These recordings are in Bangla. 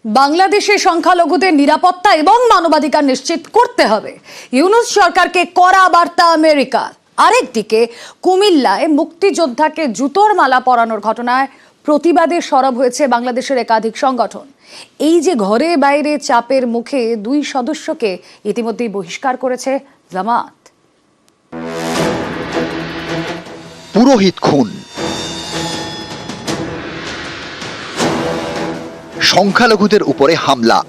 বাংলাদেশে সংখ্যালঘুদের নিরাপত্তা এবং মানবাধিকার নিশ্চিত করতে হবে, ইউনূস সরকারকে কড়া বার্তা আমেরিকা। আরেকদিকে কুমিল্লায় মুক্তিযোদ্ধাকে জুতোর মালা পরানোর ঘটনায় প্রতিবাদে সরব হয়েছে বাংলাদেশের একাধিক সংগঠন। এই যে ঘরে বাইরে চাপের মুখে 2 সদস্যকে ইতিমধ্যেই বহিষ্কার করেছে জামাত। পুরোহিত খুন, সংখ্যালঘুদের উপরে হামলা,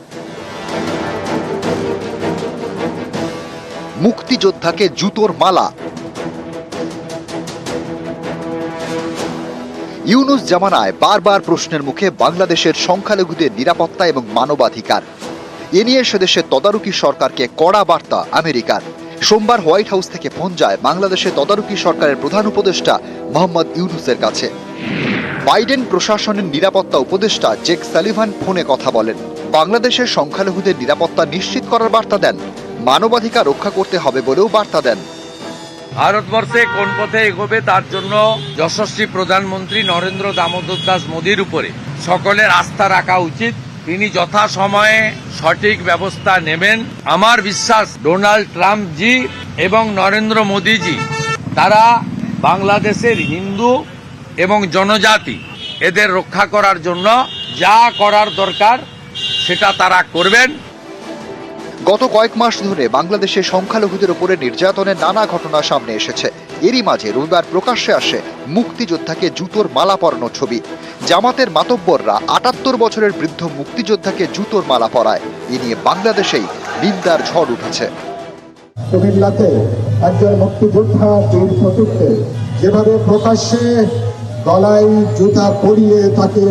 মুক্তিযোদ্ধাকে জুতোর মালা। ইউনূস জামানায় বারবার প্রশ্নের মুখে বাংলাদেশের সংখ্যালঘুদের নিরাপত্তা এবং মানবাধিকার। এ নিয়ে সেদেশের তদারকি সরকারকে কড়া বার্তা আমেরিকার। সোমবার হোয়াইট হাউস থেকে ফোন যায় বাংলাদেশের তদারকি সরকারের প্রধান উপদেষ্টা মোহাম্মদ ইউনূসের কাছে। বাইডেন প্রশাসনের নিরাপত্তা উপদেষ্টা জেক সালিভান ফোনে কথা বলেন। বাংলাদেশের সংখ্যালঘুদের নিরাপত্তা নিশ্চিত করার বার্তা দেন, মানবাধিকার রক্ষা করতে হবে বলেও বার্তা দেন। ভারতবর্ষে কোন পথে এগোবে তার জন্য যশস্বী প্রধানমন্ত্রী নরেন্দ্র দামোদর দাস মোদীর উপরে সকলের আস্থা রাখা উচিত। তিনি যথাসময়ে সঠিক ব্যবস্থা নেবেন। আমার বিশ্বাস ডোনাল্ড ট্রাম্প জি এবং নরেন্দ্র মোদীজি তারা বাংলাদেশের হিন্দু এবং জনজাতি এদের রক্ষা করার জন্য যা করার দরকার সেটা তারা করবেন। গত কয়েক মাস ধরে বাংলাদেশের সংখ্যালঘুদের উপরে নির্যাতনের নানা ঘটনা সামনে এসেছে। এরই মাঝে রবিবার প্রকাশ্যে আসে মুক্তিযোদ্ধাকে জুতোর মালা পরানো ছবি। জামাতের মাতব্বররা 78 বছরের বৃদ্ধ মুক্তিযোদ্ধাকে জুতোর মালা পরায়। এ নিয়ে বাংলাদেশেই নিন্দার ঝড় উঠেছে। কুমিল্লাতে একজন মুক্তিযোদ্ধা বীর প্রতীককে যেভাবে প্রকাশ্যে গলায় জুতা পরিয়ে তাকে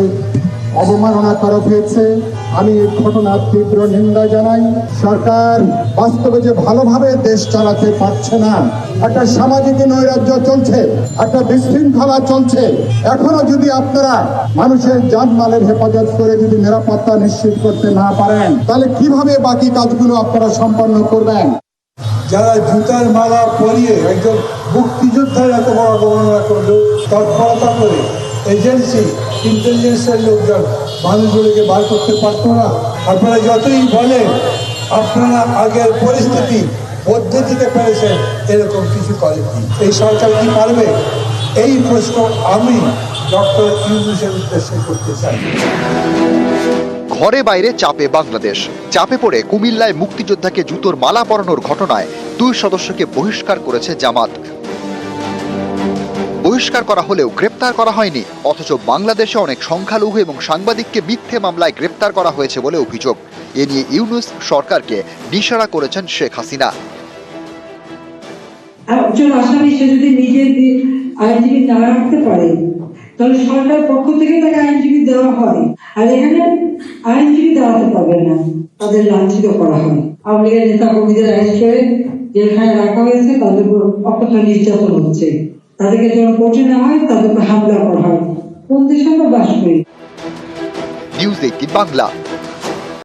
অবমাননা করা হয়েছে, আমি ঘটনার তীব্র নিন্দা জানাই। সরকার বাস্তবে যে ভালোভাবে দেশ চালাতে পারছে না, একটা সামাজিক নৈরাজ্য চলছে, একটা বিশৃঙ্খলা চলছে। এখনো যদি আপনারা মানুষের জানমালের হেফাজত করে যদি নিরাপত্তা নিশ্চিত করতে না পারেন, তাহলে কিভাবে বাকি কাজগুলো আপনারা সম্পন্ন করবেন? যারা জুতার মালা পরিয়ে একজন মুক্তিযোদ্ধার এত বড় অবমাননা করলো, তৎপরতা করে এজেন্সি ইন্টেলিজেন্সের লোকজন মানুষগুলোকে বার করতে পারতো না। আপনারা যতই বলেন আপনারা আগের পরিস্থিতি পদ্ধতিতে পেরেছেন, এরকম কিছু করেনি। এই সরকার কি পারবে? এই প্রশ্ন আমি ডক্টর ইউনূসের উদ্দেশ্যে করতে চাই। ঘরে বাইরে চাপে বাংলাদেশ। চাপে পড়ে কুমিল্লায় মুক্তিযোদ্ধাকে জুতোর মালা পরানোর ঘটনায় 2 সদস্যকে বহিষ্কার করেছে জামাত। বহিষ্কার করা হলেও গ্রেপ্তার করা হয়নি, অথচ বাংলাদেশে অনেক সংখ্যালঘু এবং সাংবাদিককে মিথ্যে মামলায় গ্রেপ্তার করা হয়েছে বলে অভিযোগ। এ নিয়ে ইউনূস সরকারকে নিশানা করেছেন শেখ হাসিনা। একজন আসামি সে যদি নিজের আইনজীবী না রাখতে পারে, তাহলে সরকার পক্ষ থেকে তাকে আইনজীবী দেওয়া হয়, আর এখানে আইনজীবী দেওয়াতে পারবে না, তাদের লাঞ্ছিত করা হয়। আওয়ামী লীগের নেতা কর্মীদের আইন করে যেখানে রাখা হয়েছে তাদের উপর অকথ্য নির্যাতন হচ্ছে, তাদেরকে যখন কোর্টে নেওয়া হয় তাদের উপর হামলা করা হয়। কোন দেশে আমরা বাস করি? নিউজ 18 বাংলা।